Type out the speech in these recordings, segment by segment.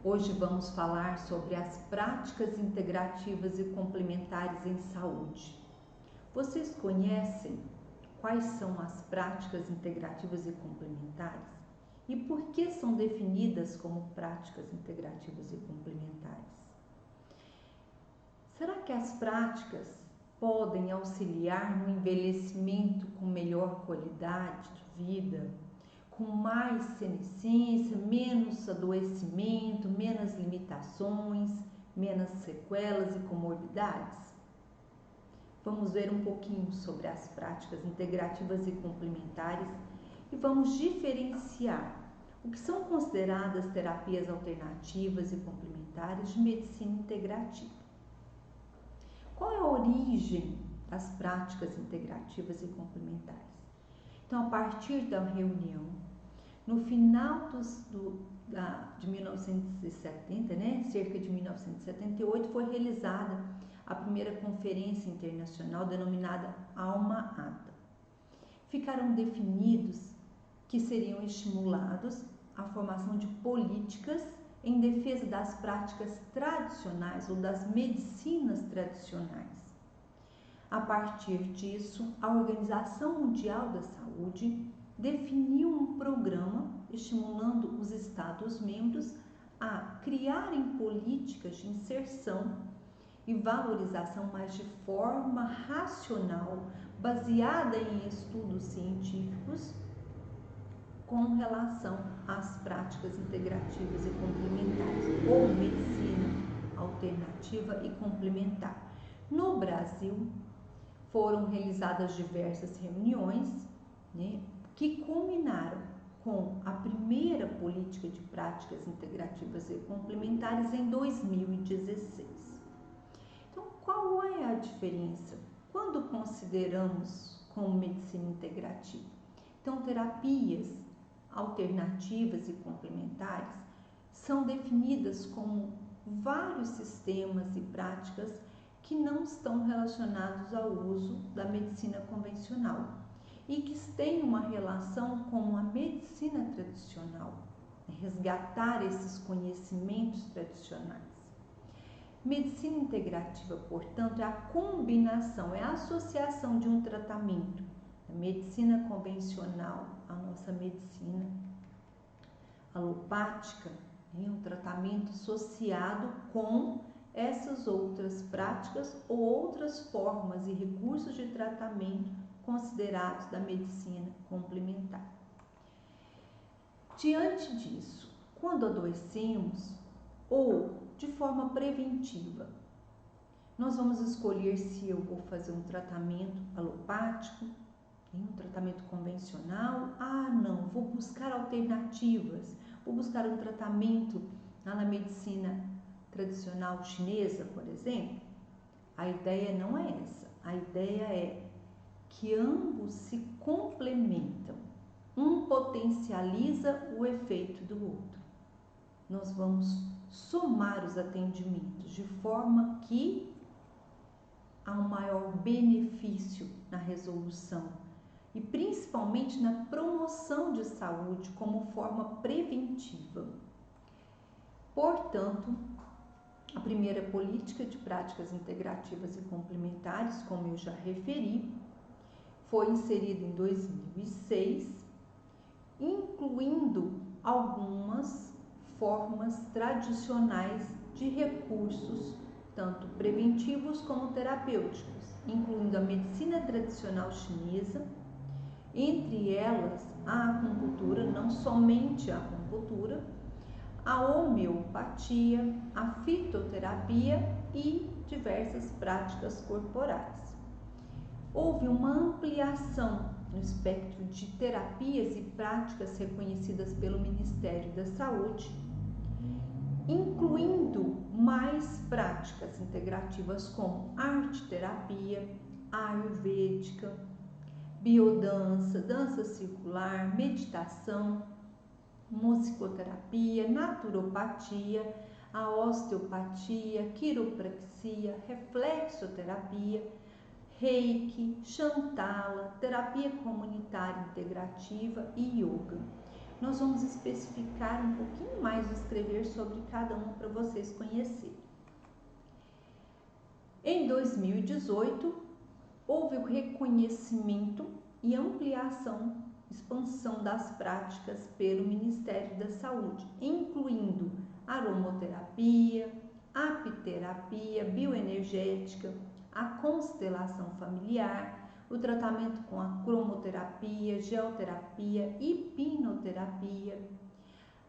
Hoje vamos falar sobre as práticas integrativas e complementares em saúde. Vocês conhecem quais são as práticas integrativas e complementares? E por que são definidas como práticas integrativas e complementares? Será que as práticas podem auxiliar no envelhecimento com melhor qualidade de vida, com mais senescência, menos adoecimento, menos limitações, menos sequelas e comorbidades? Vamos ver um pouquinho sobre as práticas integrativas e complementares e vamos diferenciar o que são consideradas terapias alternativas e complementares de medicina integrativa. Qual é a origem das práticas integrativas e complementares? Então, a partir da reunião, no final de 1970, cerca de 1978, foi realizada a primeira conferência internacional denominada Alma Ata. Ficaram definidos que seriam estimulados a formação de políticas em defesa das práticas tradicionais ou das medicinas tradicionais. A partir disso, a Organização Mundial da Saúde definiu um programa estimulando os Estados-membros a criarem políticas de inserção e valorização, mas de forma racional, baseada em estudos científicos, com relação às práticas integrativas e complementares, ou medicina alternativa e complementar. No Brasil, foram realizadas diversas reuniões, que culminaram com a primeira política de práticas integrativas e complementares em 2016. Então, qual é a diferença quando consideramos como medicina integrativa? Então, terapias alternativas e complementares são definidas como vários sistemas e práticas que não estão relacionados ao uso da medicina convencional e que têm uma relação com a medicina tradicional, resgatar esses conhecimentos tradicionais. Medicina integrativa, portanto, é a combinação, é a associação de um tratamento da medicina convencional, a nossa medicina alopática, um tratamento associado com essas outras práticas ou outras formas e recursos de tratamento considerados da medicina complementar. Diante disso, quando adoecemos ou de forma preventiva, nós vamos escolher se eu vou fazer um tratamento alopático, um tratamento convencional. Não, vou buscar alternativas, vou buscar um tratamento na medicina tradicional chinesa, por exemplo. A ideia não é essa. A ideia é que ambos se complementam. Um potencializa o efeito do outro. Nós vamos somar os atendimentos de forma que há um maior benefício na resolução e principalmente na promoção de saúde como forma preventiva. Portanto, a primeira política de práticas integrativas e complementares, como eu já referi, foi inserida em 2006, incluindo algumas formas tradicionais de recursos, tanto preventivos como terapêuticos, incluindo a medicina tradicional chinesa, entre elas a acupuntura, não somente a acupuntura, a homeopatia, a fitoterapia e diversas práticas corporais. Houve uma ampliação no espectro de terapias e práticas reconhecidas pelo Ministério da Saúde, incluindo mais práticas integrativas como arte-terapia, ayurvédica, biodança, dança circular, meditação, musicoterapia, naturopatia, a osteopatia, quiropraxia, reflexoterapia, reiki, Shantala, terapia comunitária integrativa e yoga. Nós vamos especificar um pouquinho mais, escrever sobre cada uma para vocês conhecerem. Em 2018, houve o reconhecimento e ampliação, expansão das práticas pelo Ministério da Saúde, incluindo aromoterapia, apiterapia, bioenergética, a constelação familiar, o tratamento com a cromoterapia, geoterapia, hipnoterapia,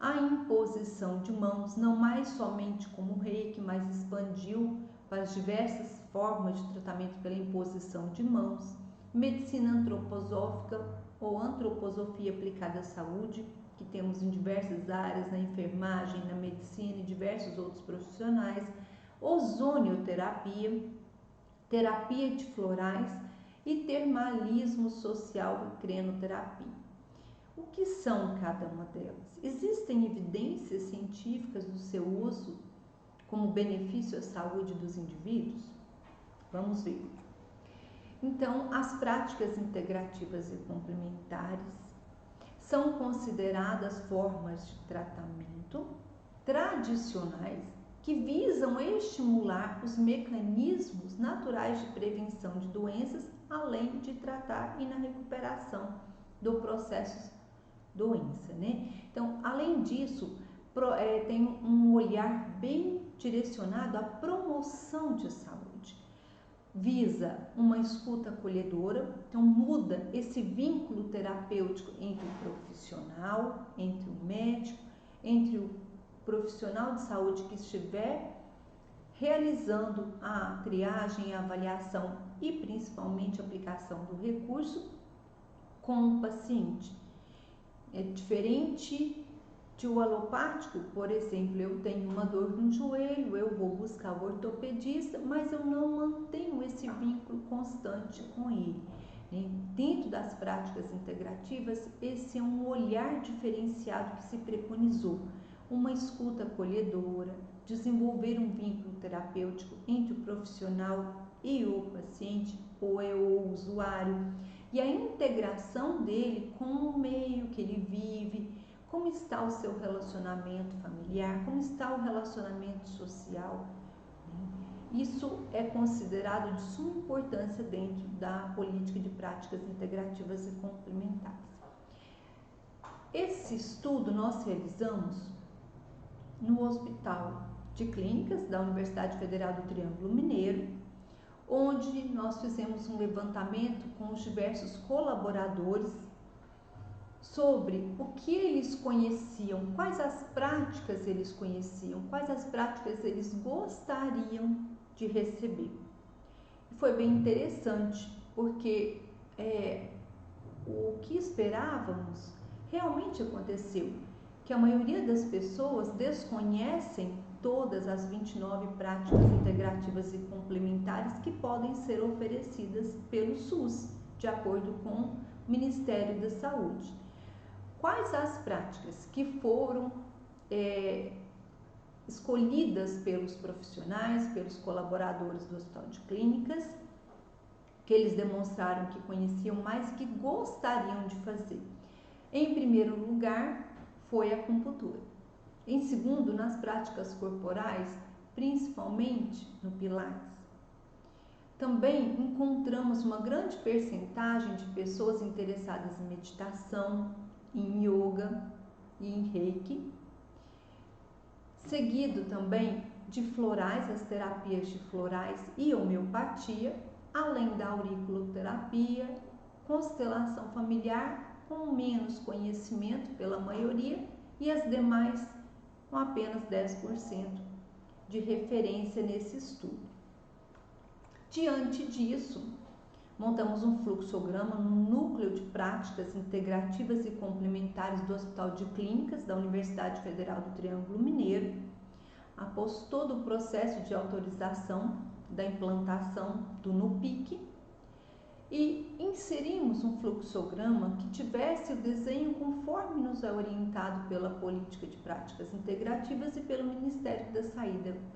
a imposição de mãos, não mais somente como reiki, mas expandiu para as diversas formas de tratamento pela imposição de mãos, medicina antroposófica ou antroposofia aplicada à saúde, que temos em diversas áreas, na enfermagem, na medicina e diversos outros profissionais, ozonioterapia, terapia de florais e termalismo social e crenoterapia. O que são cada uma delas? Existem evidências científicas do seu uso como benefício à saúde dos indivíduos? Vamos ver. Então, as práticas integrativas e complementares são consideradas formas de tratamento tradicionais que visam estimular os mecanismos naturais de prevenção de doenças, além de tratar e na recuperação do processo doença, né? Então, além disso, tem um olhar bem direcionado à promoção de saúde. Visa uma escuta acolhedora, então muda esse vínculo terapêutico entre o profissional, entre o médico, entre o profissional de saúde que estiver realizando a triagem, a avaliação e principalmente a aplicação do recurso com o paciente. É diferente de o alopático, por exemplo, eu tenho uma dor no joelho, eu vou buscar o ortopedista, mas eu não mantenho esse vínculo constante com ele. Dentro das práticas integrativas, esse é um olhar diferenciado que se preconizou, uma escuta acolhedora, desenvolver um vínculo terapêutico entre o profissional e o paciente ou o usuário, e a integração dele com o meio que ele vive, como está o seu relacionamento familiar, como está o relacionamento social. Isso é considerado de suma importância dentro da política de práticas integrativas e complementares. Esse estudo nós realizamos no Hospital de Clínicas da Universidade Federal do Triângulo Mineiro, onde nós fizemos um levantamento com os diversos colaboradores sobre o que eles conheciam, quais as práticas eles conheciam, quais as práticas eles gostariam de receber. E foi bem interessante, porque o que esperávamos realmente aconteceu, que a maioria das pessoas desconhecem todas as 29 práticas integrativas e complementares que podem ser oferecidas pelo SUS, de acordo com o Ministério da Saúde. Quais as práticas que foram escolhidas pelos profissionais, pelos colaboradores do Hospital de Clínicas, que eles demonstraram que conheciam mais e que gostariam de fazer? Em primeiro lugar, foi a acupuntura. Em segundo, nas práticas corporais, principalmente no Pilates. Também encontramos uma grande percentagem de pessoas interessadas em meditação, em yoga e em reiki, seguido também de florais, as terapias de florais e homeopatia, além da auriculoterapia, constelação familiar, com menos conhecimento pela maioria, e as demais com apenas 10% de referência nesse estudo. Diante disso, montamos um fluxograma no núcleo de práticas integrativas e complementares do Hospital de Clínicas da Universidade Federal do Triângulo Mineiro, após todo o processo de autorização da implantação do NUPIC, e inserimos um fluxograma que tivesse o desenho conforme nos é orientado pela Política de Práticas Integrativas e pelo Ministério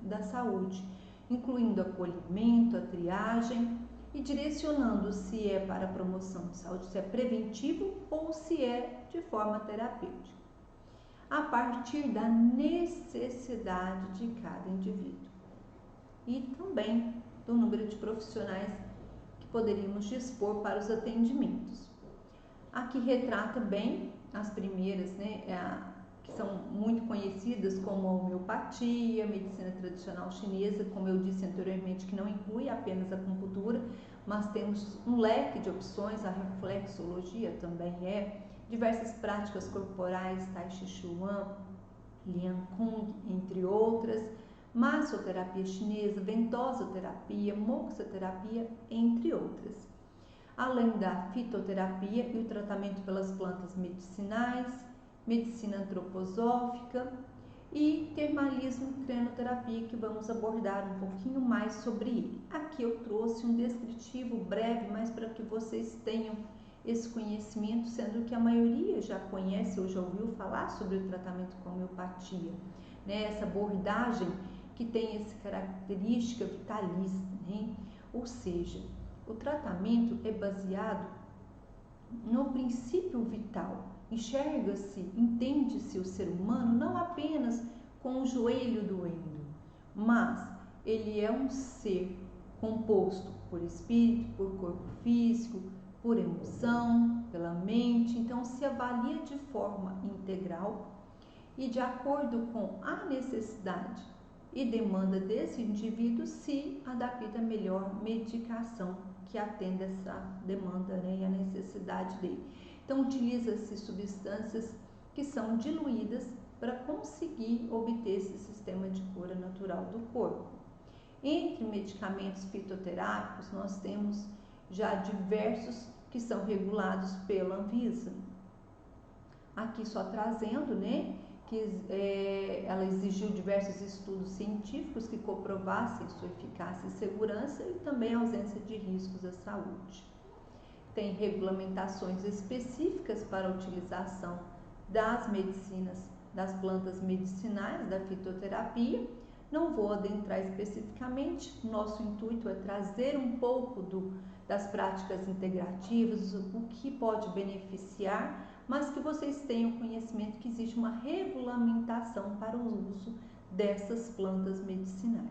da Saúde, incluindo acolhimento, a triagem e direcionando se é para a promoção de saúde, se é preventivo ou se é de forma terapêutica, a partir da necessidade de cada indivíduo e também do número de profissionais que poderíamos dispor para os atendimentos. Aqui retrata bem as primeiras, que são muito conhecidas, como a homeopatia, a medicina tradicional chinesa, como eu disse anteriormente, que não inclui apenas a acupuntura, mas temos um leque de opções, a reflexologia também diversas práticas corporais, Tai Chi Chuan, Lian Kung, entre outras, massoterapia chinesa, ventosoterapia, moxoterapia, entre outras. Além da fitoterapia e o tratamento pelas plantas medicinais, medicina antroposófica e termalismo e crenoterapia, que vamos abordar um pouquinho mais sobre ele. Aqui eu trouxe um descritivo breve, mas para que vocês tenham esse conhecimento, sendo que a maioria já conhece ou já ouviu falar sobre o tratamento com homeopatia, essa abordagem que tem essa característica vitalista, ou seja, o tratamento é baseado no princípio vital. Enxerga-se, entende-se o ser humano não apenas com o joelho doendo, mas ele é um ser composto por espírito, por corpo físico, por emoção, pela mente. Então se avalia de forma integral e de acordo com a necessidade e demanda desse indivíduo se adapta a melhor medicação que atenda essa demanda, e a necessidade dele. Então utiliza-se substâncias que são diluídas para conseguir obter esse sistema de cura natural do corpo. Entre medicamentos fitoterápicos nós temos já diversos que são regulados pela Anvisa. Aqui só trazendo, que ela exigiu diversos estudos científicos que comprovassem sua eficácia e segurança e também a ausência de riscos à saúde. Tem regulamentações específicas para a utilização das medicinas, das plantas medicinais, da fitoterapia. Não vou adentrar especificamente, nosso intuito é trazer um pouco das práticas integrativas, o que pode beneficiar, mas que vocês tenham conhecimento que existe uma regulamentação para o uso dessas plantas medicinais.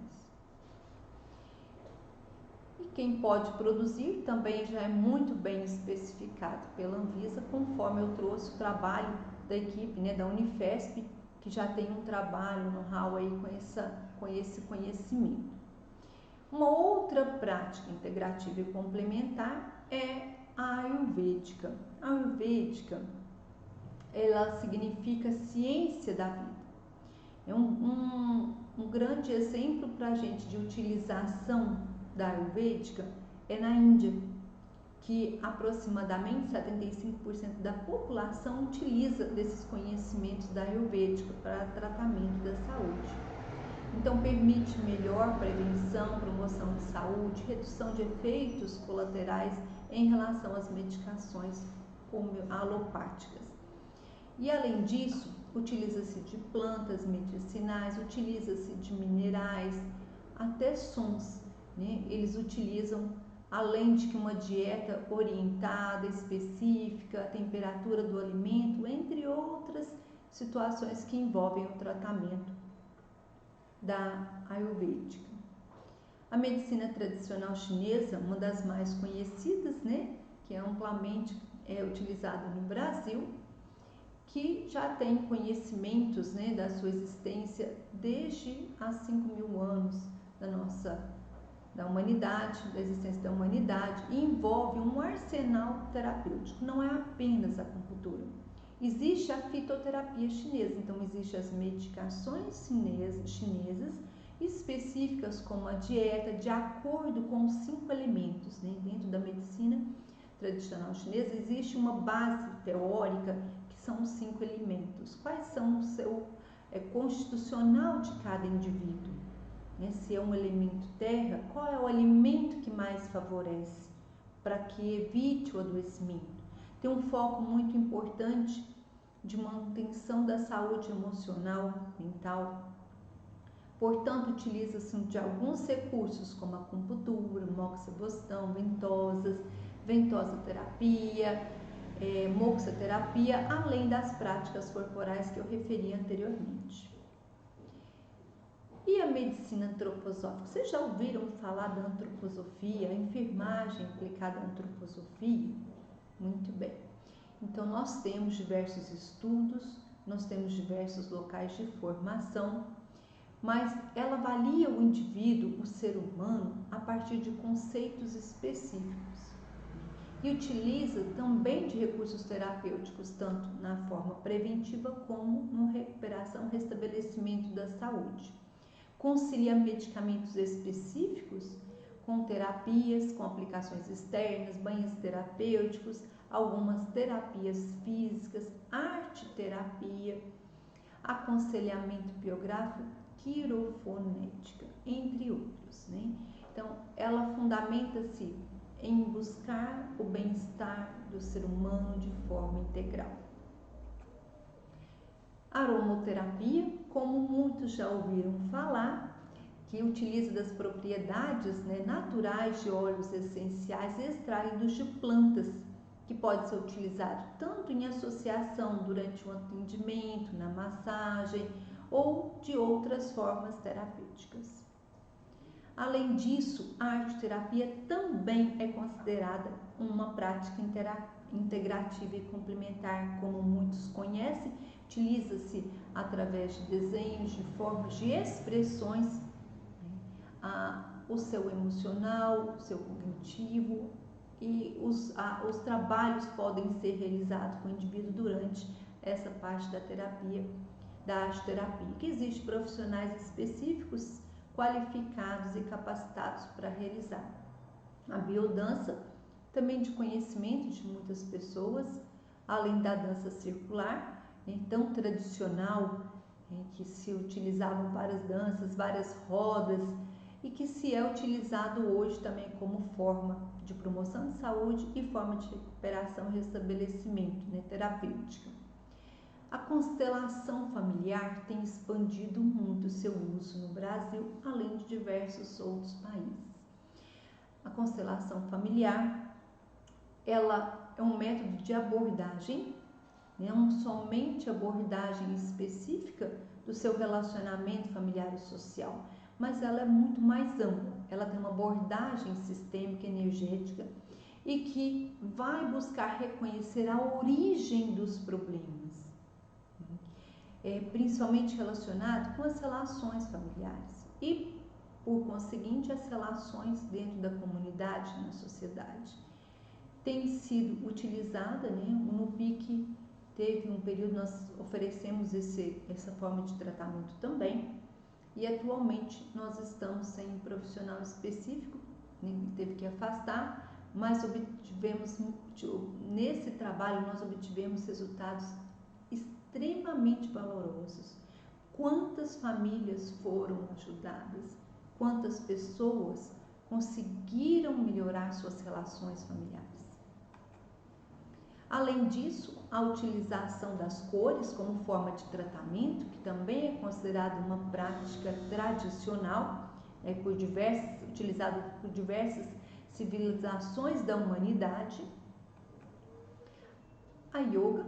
E quem pode produzir também já é muito bem especificado pela Anvisa, conforme eu trouxe o trabalho da equipe, da Unifesp, que já tem um trabalho, know-how aí com esse conhecimento. Uma outra prática integrativa e complementar é a Ayurvédica. A Ayurvédica, ela significa ciência da vida. É um grande exemplo para a gente de utilização da Ayurvédica é na Índia, que aproximadamente 75% da população utiliza desses conhecimentos da Ayurvédica para tratamento da saúde. Então permite melhor prevenção, promoção de saúde, redução de efeitos colaterais em relação às medicações alopáticas. E além disso, utiliza-se de plantas medicinais, utiliza-se de minerais, até sons, Eles utilizam, além de que uma dieta orientada, específica, a temperatura do alimento, entre outras situações que envolvem o tratamento da Ayurvédica. A medicina tradicional chinesa, uma das mais conhecidas, que é amplamente utilizada no Brasil, que já tem conhecimentos, da sua existência desde há 5.000 anos da humanidade, da existência da humanidade, e envolve um arsenal terapêutico, não é apenas a acupuntura. Existe a fitoterapia chinesa, então existem as medicações chinesas específicas como a dieta, de acordo com os 5 elementos. Dentro da medicina tradicional chinesa existe uma base teórica que são os 5 elementos. Quais são o seu constitucional de cada indivíduo? Se é um elemento terra, qual é o alimento que mais favorece para que evite o adoecimento. Tem um foco muito importante de manutenção da saúde emocional, mental. Portanto, utiliza-se de alguns recursos como a acupuntura, moxibustão, ventosoterapia, moxoterapia, além das práticas corporais que eu referi anteriormente. E a medicina antroposófica? Vocês já ouviram falar da antroposofia, a enfermagem aplicada à antroposofia? Muito bem. Então, nós temos diversos estudos, nós temos diversos locais de formação, mas ela avalia o indivíduo, o ser humano, a partir de conceitos específicos e utiliza também de recursos terapêuticos, tanto na forma preventiva como no recuperação e restabelecimento da saúde. Concilia medicamentos específicos com terapias, com aplicações externas, banhos terapêuticos, algumas terapias físicas, arte-terapia, aconselhamento biográfico, quirofonética, entre outros, né? Então, ela fundamenta-se em buscar o bem-estar do ser humano de forma integral. Aromoterapia, como muitos já ouviram falar, que utiliza das propriedades, né, naturais de óleos essenciais extraídos de plantas, que pode ser utilizado tanto em associação durante o atendimento, na massagem ou de outras formas terapêuticas. Além disso, a arte-terapia também é considerada uma prática integrativa e complementar, como muitos conhecem. Utiliza-se através de desenhos, de formas, de expressões, o seu emocional, o seu cognitivo, e os trabalhos podem ser realizados com o indivíduo durante essa parte da terapia, da arte-terapia, que existem profissionais específicos, qualificados e capacitados para realizar. A biodança, também de conhecimento de muitas pessoas, além da dança circular, tão tradicional, que se utilizavam para as danças, várias rodas, e que se é utilizado hoje também como forma de promoção de saúde e forma de recuperação e restabelecimento, né, terapêutica. A constelação familiar tem expandido muito seu uso no Brasil, além de diversos outros países. A constelação familiar, ela é um método de abordagem, não somente abordagem específica do seu relacionamento familiar e social, mas ela é muito mais ampla. Ela tem uma abordagem sistêmica, energética, e que vai buscar reconhecer a origem dos problemas, principalmente relacionado com as relações familiares e, por conseguinte, as relações dentro da comunidade, na sociedade. Tem sido utilizada, né, o NUPIC teve um período, nós oferecemos essa forma de tratamento também, e atualmente nós estamos sem um profissional específico, teve que afastar, mas nesse trabalho nós obtivemos resultados extremamente valorosos. Quantas famílias foram ajudadas, quantas pessoas conseguiram melhorar suas relações familiares. Além disso, a utilização das cores como forma de tratamento, que também é considerada uma prática tradicional, utilizada por diversas civilizações da humanidade. A yoga,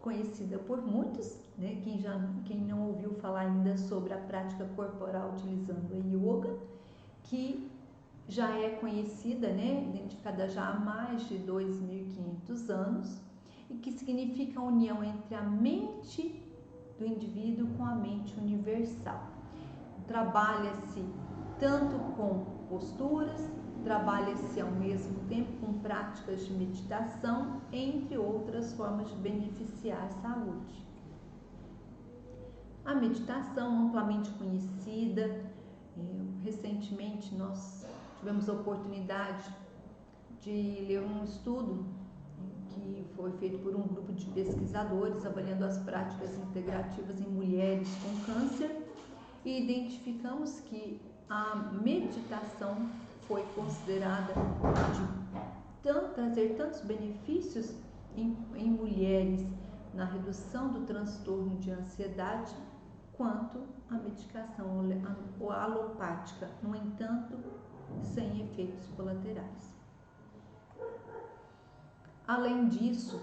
conhecida por muitos, né? Quem não ouviu falar ainda sobre a prática corporal utilizando a yoga, que já é conhecida, né? Identificada já há mais de 2.500 anos, e que significa a união entre a mente do indivíduo com a mente universal. Trabalha-se tanto com posturas, trabalha-se ao mesmo tempo com práticas de meditação, entre outras formas de beneficiar a saúde. A meditação, amplamente conhecida, recentemente nós tivemos a oportunidade de ler um estudo que foi feito por um grupo de pesquisadores avaliando as práticas integrativas em mulheres com câncer, e identificamos que a meditação foi considerada de trazer tantos benefícios em mulheres na redução do transtorno de ansiedade, quanto a medicação alopática, no entanto, sem efeitos colaterais. Além disso,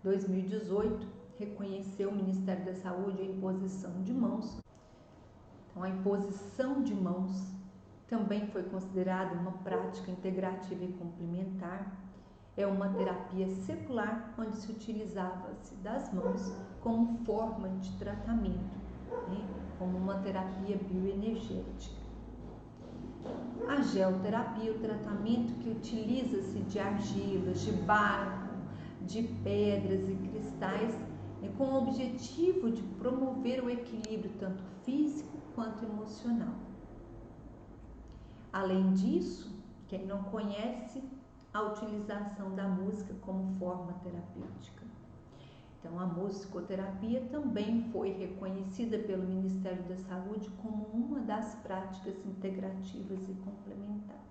2018 reconheceu o Ministério da Saúde a imposição de mãos. Então, a imposição de mãos também foi considerada uma prática integrativa e complementar. É uma terapia secular onde se utilizava-se das mãos como forma de tratamento, né? Como uma terapia bioenergética. A geoterapia, o tratamento que utiliza-se de argilas, de barro, de pedras e cristais, com o objetivo de promover o equilíbrio tanto físico quanto emocional. Além disso, quem não conhece a utilização da música como forma terapêutica. Então, a musicoterapia também foi reconhecida pelo Ministério da Saúde como uma das práticas integrativas e complementares.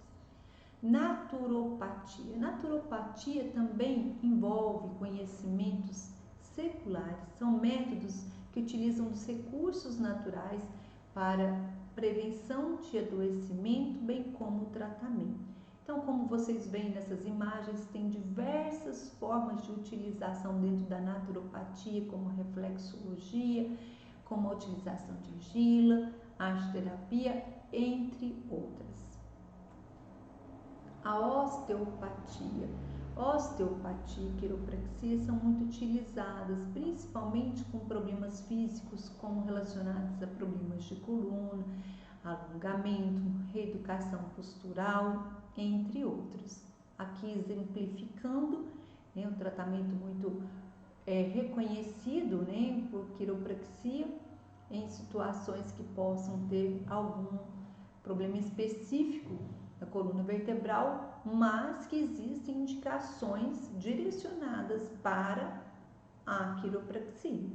Naturopatia. Naturopatia também envolve conhecimentos seculares, são métodos que utilizam os recursos naturais para prevenção de adoecimento, bem como tratamento. Então, como vocês veem nessas imagens, tem diversas formas de utilização dentro da naturopatia, como reflexologia, como a utilização de argila, arte-terapia, entre outras. A osteopatia e quiropraxia são muito utilizadas, principalmente com problemas físicos, como relacionados a problemas de coluna, alongamento, reeducação postural, entre outros. Aqui exemplificando, né, um tratamento muito reconhecido, né, por quiropraxia em situações que possam ter algum problema específico da coluna vertebral, mas que existem indicações direcionadas para a quiropraxia.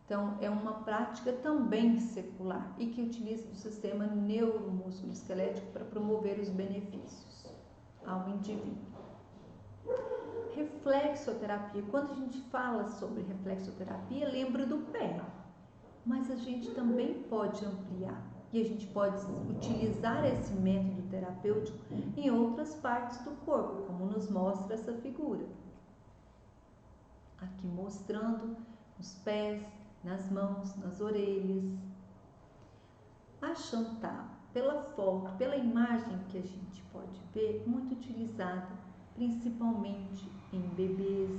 Então, é uma prática também secular e que utiliza o sistema neuromusculoesquelético para promover os benefícios ao indivíduo. Reflexoterapia. Quando a gente fala sobre reflexoterapia, lembra do pé, mas a gente também pode ampliar e a gente pode utilizar esse método terapêutico em outras partes do corpo, como nos mostra essa figura. Aqui mostrando os pés, nas mãos, nas orelhas. A Chantal, pela foto, pela imagem que a gente pode ver, muito utilizada principalmente em bebês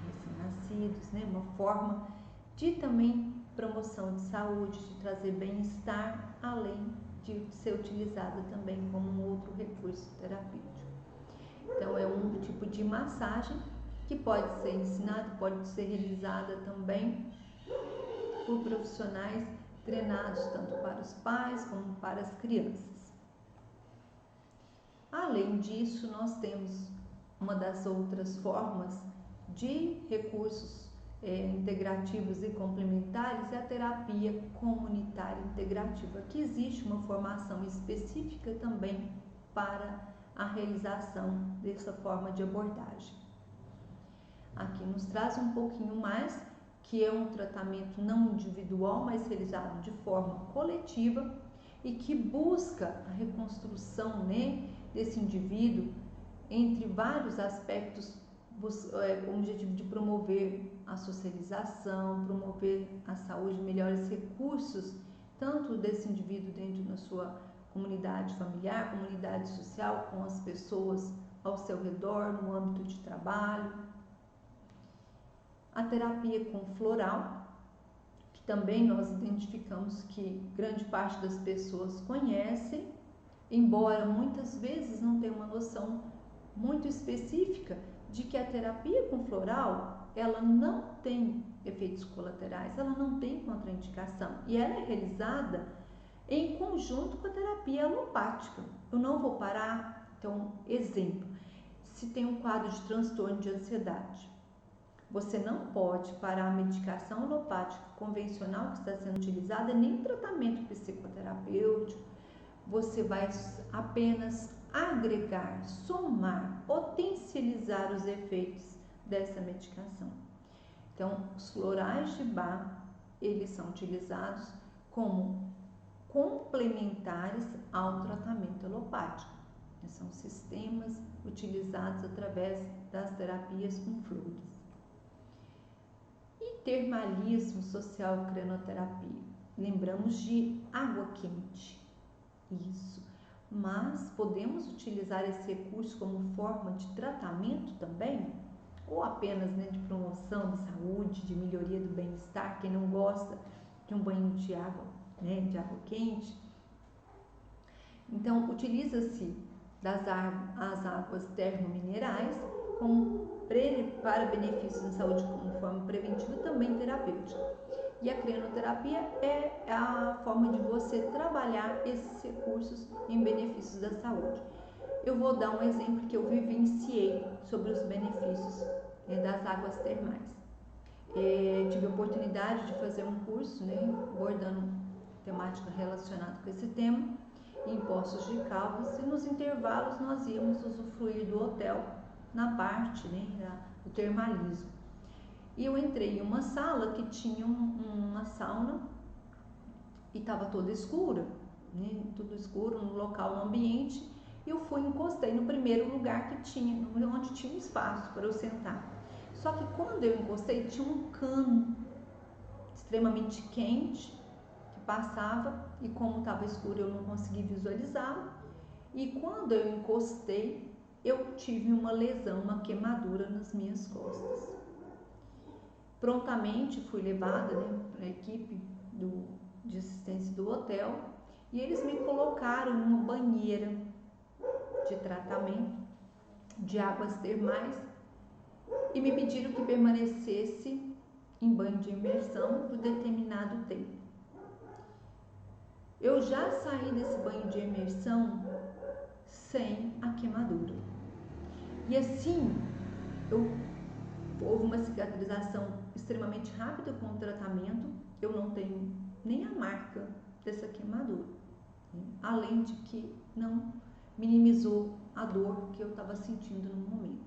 recém-nascidos, né? Uma forma de também promoção de saúde, de trazer bem-estar, além de ser utilizada também como um outro recurso terapêutico. Então, é um tipo de massagem que pode ser ensinada, pode ser realizada também por profissionais treinados tanto para os pais como para as crianças. Além disso, nós temos uma das outras formas de recursos integrativos e complementares, é a terapia comunitária integrativa, que existe uma formação específica também para a realização dessa forma de abordagem. Aqui nos traz um pouquinho mais, que é um tratamento não individual, mas realizado de forma coletiva e que busca a reconstrução, né, desse indivíduo entre vários aspectos, com o objetivo de promover a socialização, promover a saúde, melhores recursos, tanto desse indivíduo dentro da sua comunidade familiar, comunidade social, com as pessoas ao seu redor, no âmbito de trabalho. A terapia com floral, que também nós identificamos que grande parte das pessoas conhecem, embora muitas vezes não tenham uma noção muito específica de que a terapia com floral, ela não tem efeitos colaterais, ela não tem contraindicação e ela é realizada em conjunto com a terapia alopática. Eu não vou parar, então, exemplo, se tem um quadro de transtorno de ansiedade, você não pode parar a medicação alopática convencional que está sendo utilizada, nem o tratamento psicoterapêutico, você vai apenas agregar, somar, potencializar os efeitos dessa medicação. Então, os florais de Bach, eles são utilizados como complementares ao tratamento alopático. São sistemas utilizados através das terapias com flores. E termalismo social cranoterapia. Lembramos de água quente. Isso. Mas podemos utilizar esse recurso como forma de tratamento também? Ou apenas, né, de promoção de saúde, de melhoria do bem-estar? Quem não gosta de um banho de água, né, de água quente? Então, utiliza-se as águas termominerais para benefícios na saúde como forma preventiva e também terapêutica. E a cranoterapia é a forma de você trabalhar esses recursos em benefícios da saúde. Eu vou dar um exemplo que eu vivenciei sobre os benefícios das águas termais. Tive a oportunidade de fazer um curso, né, abordando temática relacionada com esse tema, em Poços de Caldas, e nos intervalos nós íamos usufruir do hotel na parte, né, do termalismo. E eu entrei em uma sala que tinha uma sauna e estava toda escura, né, tudo escuro no local, no ambiente, e eu encostei no primeiro lugar que tinha, onde tinha um espaço para eu sentar. Só que quando eu encostei, tinha um cano extremamente quente passava, e como estava escuro eu não consegui visualizá-lo, e quando eu encostei eu tive uma lesão, uma queimadura nas minhas costas. Prontamente fui levada, né, para a equipe de assistência do hotel, e eles me colocaram numa banheira de tratamento de águas termais e me pediram que permanecesse em banho de imersão por determinado tempo. Eu já saí desse banho de imersão sem a queimadura. E assim, houve uma cicatrização extremamente rápida com o tratamento. Eu não tenho nem a marca dessa queimadura. Além de que não minimizou a dor que eu estava sentindo no momento.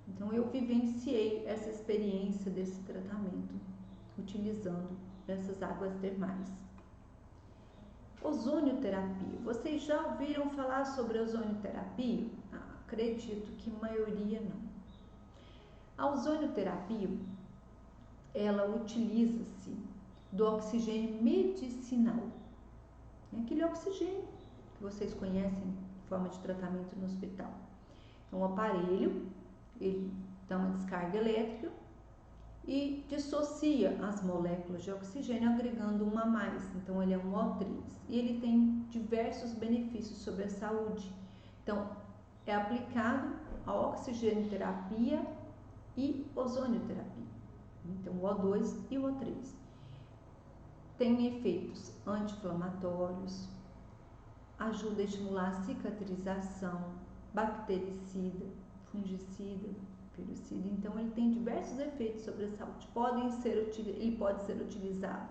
Então, eu vivenciei essa experiência desse tratamento utilizando essas águas termais. Ozonioterapia. Vocês já ouviram falar sobre ozonioterapia? Acredito que a maioria não. A ozonioterapia, ela utiliza-se do oxigênio medicinal. É aquele oxigênio que vocês conhecem em forma de tratamento no hospital. Então, o aparelho, ele dá uma descarga elétrica e dissocia as moléculas de oxigênio agregando uma a mais. Então, ele é um O3 e ele tem diversos benefícios sobre a saúde. Então, é aplicado a oxigenoterapia e ozonioterapia. Então, o O2 e o O3 tem efeitos anti-inflamatórios, ajuda a estimular a cicatrização, bactericida, fungicida, virucida. Então, ele tem diversos efeitos sobre a saúde. Ele pode ser utilizado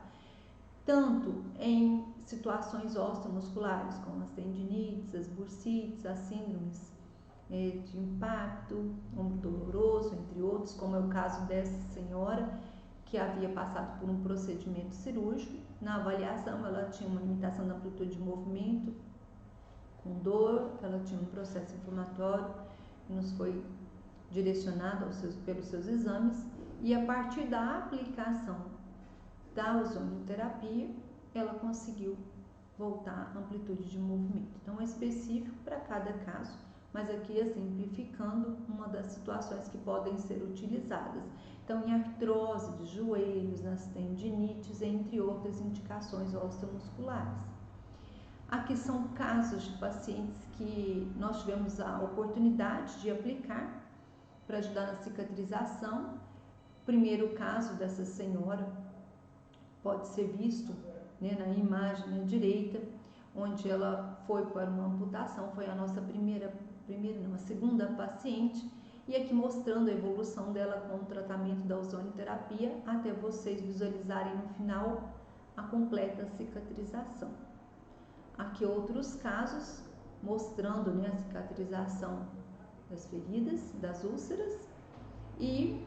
tanto em situações osteomusculares, como as tendinites, as bursites, as síndromes de impacto, ombro doloroso, entre outros, como é o caso dessa senhora que havia passado por um procedimento cirúrgico. Na avaliação, ela tinha uma limitação da amplitude de movimento, com dor, ela tinha um processo inflamatório, que nos foi direcionado pelos seus exames, e a partir da aplicação da ozonioterapia, ela conseguiu voltar à amplitude de movimento. Então, é específico para cada caso, mas aqui exemplificando uma das situações que podem ser utilizadas. Então, em artrose de joelhos, nas tendinites, entre outras indicações osteomusculares. Aqui são casos de pacientes que nós tivemos a oportunidade de aplicar para ajudar na cicatrização. O primeiro caso dessa senhora pode ser visto, né, na imagem à direita, onde ela foi para uma amputação, foi a nossa a segunda paciente, e aqui mostrando a evolução dela com o tratamento da ozonioterapia, até vocês visualizarem no final a completa cicatrização. Aqui outros casos mostrando, né, a cicatrização das feridas, das úlceras, e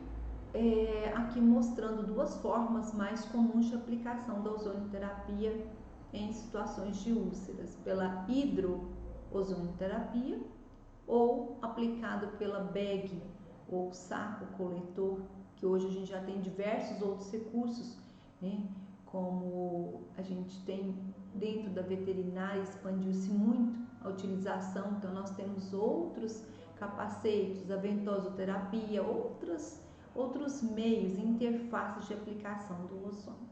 aqui mostrando duas formas mais comuns de aplicação da ozonioterapia em situações de úlceras, pela hidroozonioterapia ou aplicado pela bag ou saco coletor, que hoje a gente já tem diversos outros recursos, né? Como a gente tem dentro da veterinária, expandiu-se muito a utilização, então nós temos outros capacetes, a ventosoterapia, outros meios, interfaces de aplicação do ozônio.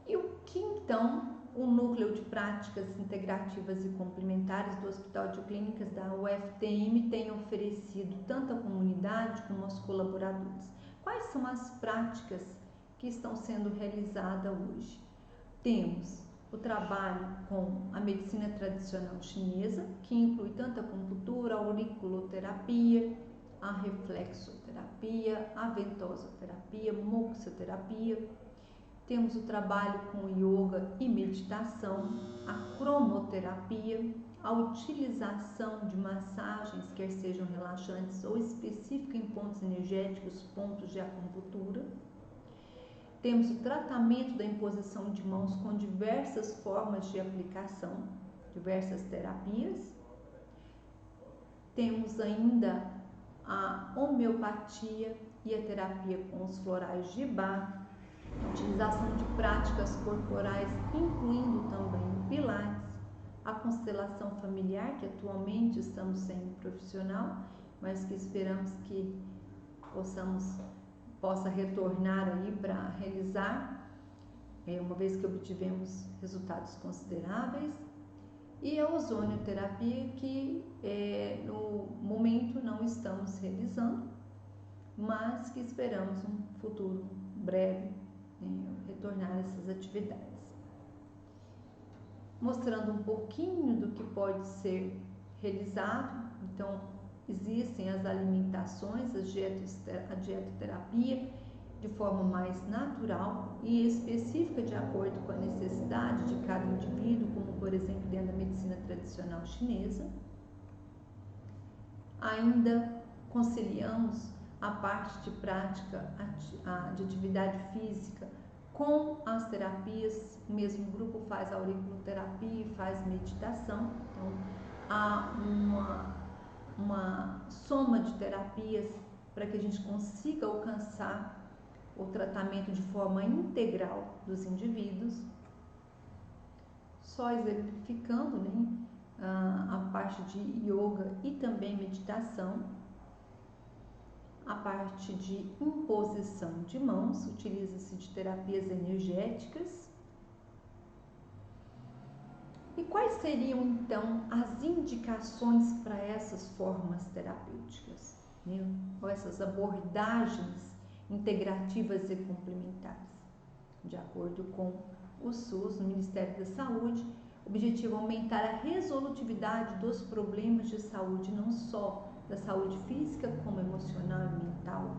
E o que então o Núcleo de Práticas Integrativas e Complementares do Hospital de Clínicas da UFTM tem oferecido tanto à comunidade como aos colaboradores? Quais são as práticas que estão sendo realizadas hoje? Temos o trabalho com a medicina tradicional chinesa, que inclui tanto a acupuntura, a auriculoterapia, a reflexoterapia, a ventosoterapia, moxoterapia. Temos o trabalho com yoga e meditação, a cromoterapia, a utilização de massagens, quer sejam relaxantes ou específicas em pontos energéticos, pontos de acupuntura. Temos o tratamento da imposição de mãos com diversas formas de aplicação, diversas terapias. Temos ainda a homeopatia e a terapia com os florais de Bach, utilização de práticas corporais, incluindo também o Pilates, a constelação familiar, que atualmente estamos sem profissional, mas que esperamos que possa retornar aí para realizar, uma vez que obtivemos resultados consideráveis, e a ozonioterapia, que no momento não estamos realizando, mas que esperamos um futuro breve retornar a essas atividades. Mostrando um pouquinho do que pode ser realizado, então existem as alimentações, a dietoterapia de forma mais natural e específica de acordo com a necessidade de cada indivíduo, como por exemplo dentro da medicina tradicional chinesa. Ainda conciliamos a parte de prática de atividade física com as terapias. O mesmo grupo faz auriculoterapia e faz meditação, então há uma soma de terapias para que a gente consiga alcançar o tratamento de forma integral dos indivíduos. Só exemplificando, né, a parte de yoga e também meditação, a parte de imposição de mãos, utiliza-se de terapias energéticas. E quais seriam então as indicações para essas formas terapêuticas, né? Ou essas abordagens integrativas e complementares? De acordo com o SUS, no Ministério da Saúde, o objetivo é aumentar a resolutividade dos problemas de saúde, não só da saúde física como emocional e mental.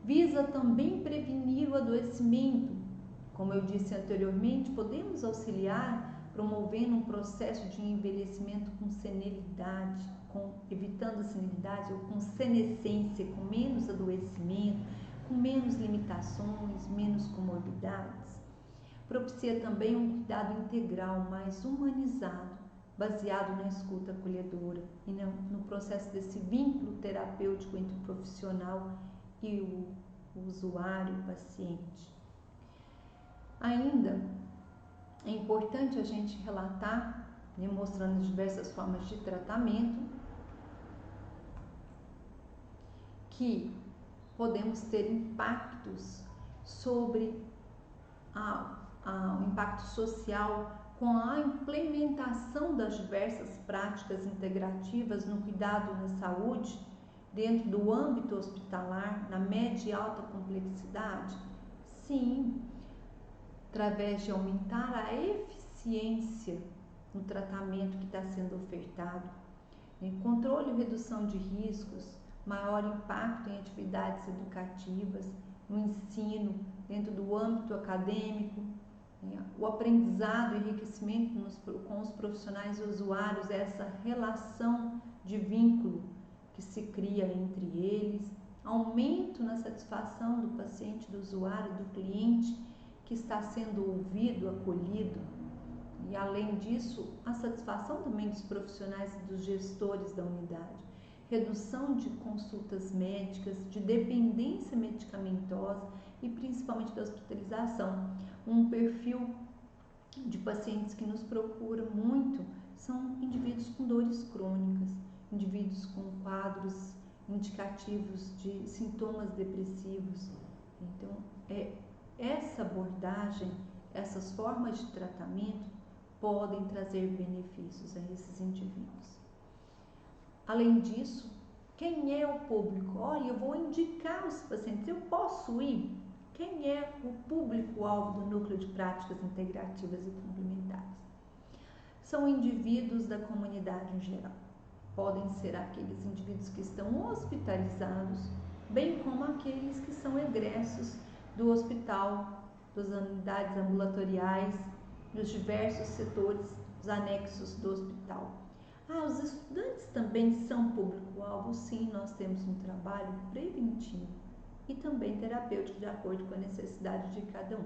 Visa também prevenir o adoecimento. Como eu disse anteriormente, podemos auxiliar promovendo um processo de envelhecimento com senilidade, evitando a senilidade ou com senescência, com menos adoecimento, com menos limitações, menos comorbidades. Propicia também um cuidado integral, mais humanizado, baseado na escuta acolhedora e no processo desse vínculo terapêutico entre o profissional e o usuário, o paciente. Ainda é importante a gente relatar, né, mostrando as diversas formas de tratamento, que podemos ter impactos sobre o impacto social com a implementação das diversas práticas integrativas no cuidado na saúde dentro do âmbito hospitalar, na média e alta complexidade? Sim, através de aumentar a eficiência no tratamento que está sendo ofertado, controle e redução de riscos, maior impacto em atividades educativas, no ensino, dentro do âmbito acadêmico, O aprendizado e enriquecimento com os profissionais e usuários, essa relação de vínculo que se cria entre eles, aumento na satisfação do paciente, do usuário, do cliente que está sendo ouvido, acolhido, e além disso, a satisfação também dos profissionais e dos gestores da unidade, redução de consultas médicas, de dependência medicamentosa e principalmente da hospitalização. Um perfil de pacientes que nos procuram muito são indivíduos com dores crônicas, indivíduos com quadros indicativos de sintomas depressivos. Então, essa abordagem, essas formas de tratamento podem trazer benefícios a esses indivíduos. Além disso, quem é o público? Olha, eu vou indicar os pacientes, eu posso ir? Quem é o público-alvo do Núcleo de Práticas Integrativas e Complementares? São indivíduos da comunidade em geral. Podem ser aqueles indivíduos que estão hospitalizados, bem como aqueles que são egressos do hospital, das unidades ambulatoriais, dos diversos setores, os anexos do hospital. Os estudantes também são público-alvo? Sim, nós temos um trabalho preventivo e também terapêutico de acordo com a necessidade de cada um.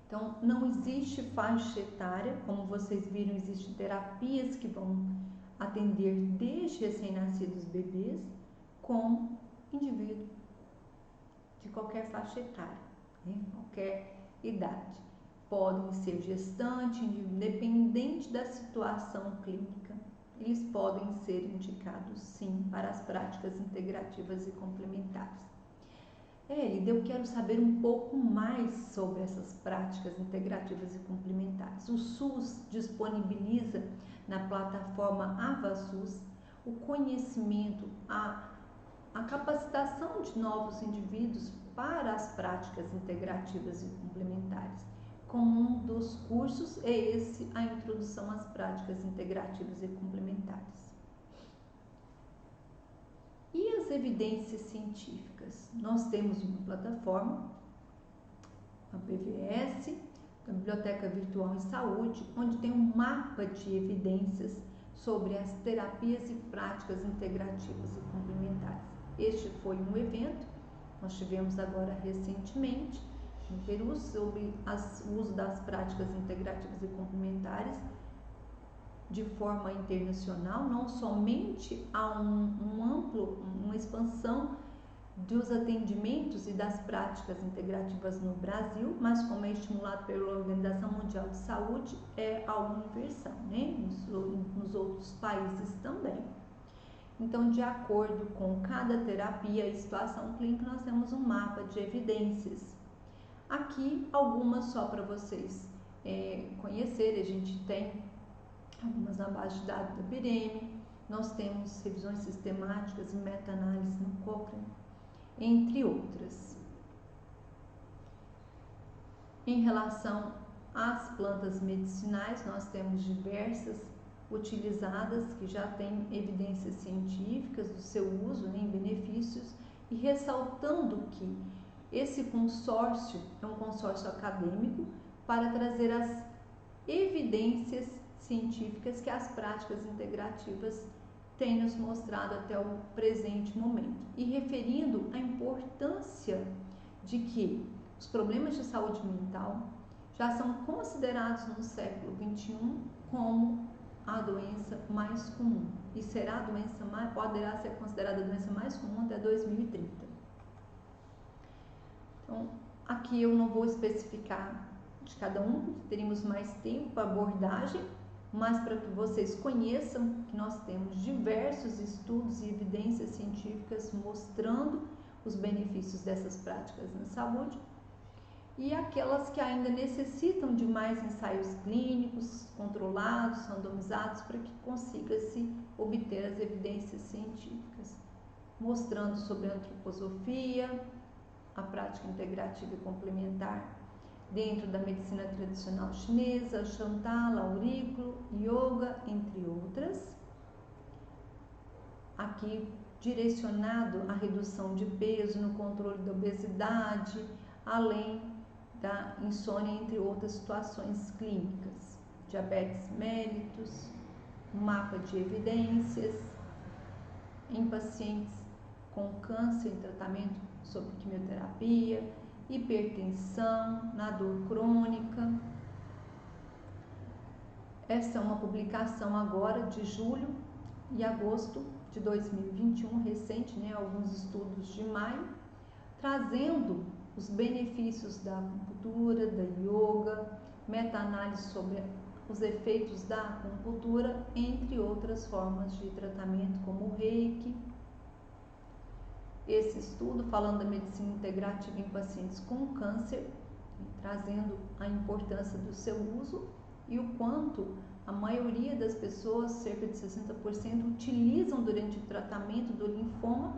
Então, não existe faixa etária, como vocês viram, existem terapias que vão atender desde recém-nascidos bebês, com indivíduo de qualquer faixa etária, qualquer idade. Podem ser gestantes, independente da situação clínica, eles podem ser indicados sim para as práticas integrativas e complementares. Elida, eu quero saber um pouco mais sobre essas práticas integrativas e complementares. O SUS disponibiliza na plataforma AvaSUS o conhecimento, a capacitação de novos indivíduos para as práticas integrativas e complementares. Como um dos cursos é esse, a introdução às práticas integrativas e complementares. E as evidências científicas? Nós temos uma plataforma, a BVS, a Biblioteca Virtual em Saúde, onde tem um mapa de evidências sobre as terapias e práticas integrativas e complementares. Este foi um evento, nós tivemos agora recentemente, no Peru, sobre o uso das práticas integrativas e complementares de forma internacional. Não somente há uma expansão dos atendimentos e das práticas integrativas no Brasil, mas como é estimulado pela Organização Mundial de Saúde, é algo universal, nos outros países também. Então, de acordo com cada terapia e situação clínica, nós temos um mapa de evidências. Aqui, algumas só para vocês conhecerem. A gente tem algumas na base de dados da BIREME, nós temos revisões sistemáticas e meta-análise no Cochrane, entre outras. Em relação às plantas medicinais, nós temos diversas utilizadas que já têm evidências científicas do seu uso em benefícios, e ressaltando que esse consórcio é um consórcio acadêmico para trazer as evidências científicas que as práticas integrativas têm nos mostrado até o presente momento, e referindo a importância de que os problemas de saúde mental já são considerados no século XXI como a doença mais comum, e poderá ser considerada a doença mais comum até 2030. Então, aqui eu não vou especificar de cada um, porque teríamos mais tempo para abordagem, mas para que vocês conheçam que nós temos diversos estudos e evidências científicas mostrando os benefícios dessas práticas na saúde, e aquelas que ainda necessitam de mais ensaios clínicos controlados, randomizados, para que consiga-se obter as evidências científicas, mostrando sobre a antroposofia, a prática integrativa e complementar dentro da medicina tradicional chinesa, Shantala, aurículo, yoga, entre outras. Aqui direcionado à redução de peso, no controle da obesidade, além da insônia, entre outras situações clínicas. Diabetes mellitus, mapa de evidências em pacientes com câncer em tratamento sob quimioterapia, hipertensão, na dor crônica. Essa é uma publicação agora de julho e agosto de 2021, recente, alguns estudos de maio, trazendo os benefícios da acupuntura, da yoga, meta-análise sobre os efeitos da acupuntura, entre outras formas de tratamento como o reiki. Esse estudo falando da medicina integrativa em pacientes com câncer, trazendo a importância do seu uso e o quanto a maioria das pessoas, cerca de 60%, utilizam durante o tratamento do linfoma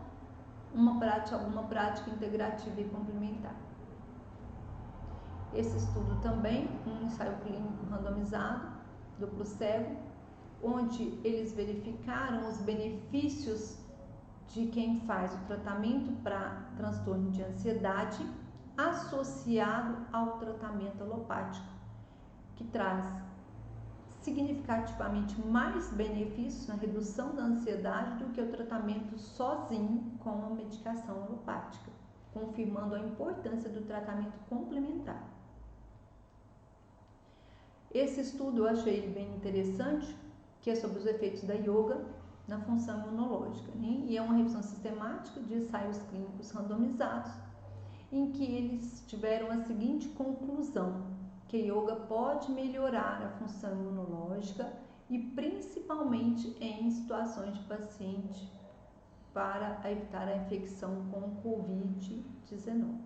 alguma prática integrativa e complementar. Esse estudo também, um ensaio clínico randomizado, duplo cego, onde eles verificaram os benefícios de quem faz o tratamento para transtorno de ansiedade associado ao tratamento alopático, que traz significativamente mais benefícios na redução da ansiedade do que o tratamento sozinho com a medicação alopática, confirmando a importância do tratamento complementar. Esse estudo eu achei bem interessante, que é sobre os efeitos da yoga na função imunológica, e é uma revisão sistemática de ensaios clínicos randomizados, em que eles tiveram a seguinte conclusão: que yoga pode melhorar a função imunológica e principalmente em situações de paciente para evitar a infecção com o Covid-19.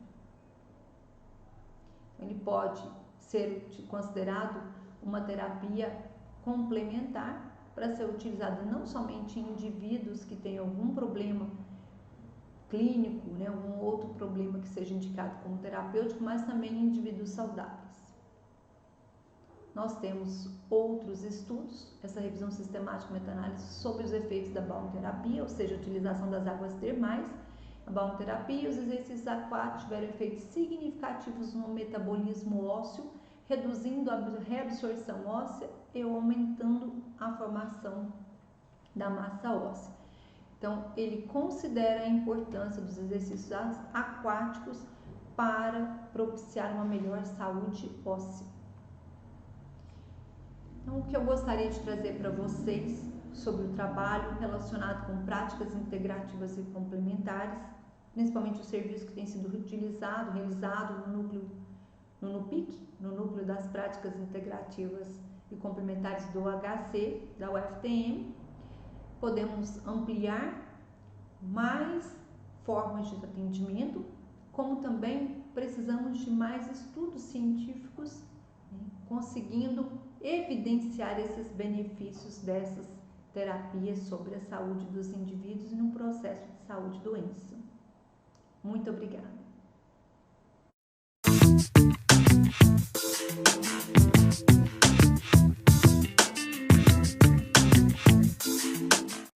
Ele pode ser considerado uma terapia complementar para ser utilizada não somente em indivíduos que têm algum problema clínico, algum outro problema que seja indicado como terapêutico, mas também em indivíduos saudáveis. Nós temos outros estudos, essa revisão sistemática meta-análise sobre os efeitos da balneoterapia, ou seja, a utilização das águas termais. A balneoterapia e os exercícios aquáticos tiveram efeitos significativos no metabolismo ósseo, reduzindo a reabsorção óssea e aumentando a formação da massa óssea. Então, ele considera a importância dos exercícios aquáticos para propiciar uma melhor saúde óssea. Então, o que eu gostaria de trazer para vocês sobre o trabalho relacionado com práticas integrativas e complementares, principalmente o serviço que tem sido realizado no NUPIC, no Núcleo das Práticas Integrativas e Complementares do HC, da UFTM. Podemos ampliar mais formas de atendimento, como também precisamos de mais estudos científicos, conseguindo evidenciar esses benefícios dessas terapias sobre a saúde dos indivíduos e no processo de saúde e doença. Muito obrigada.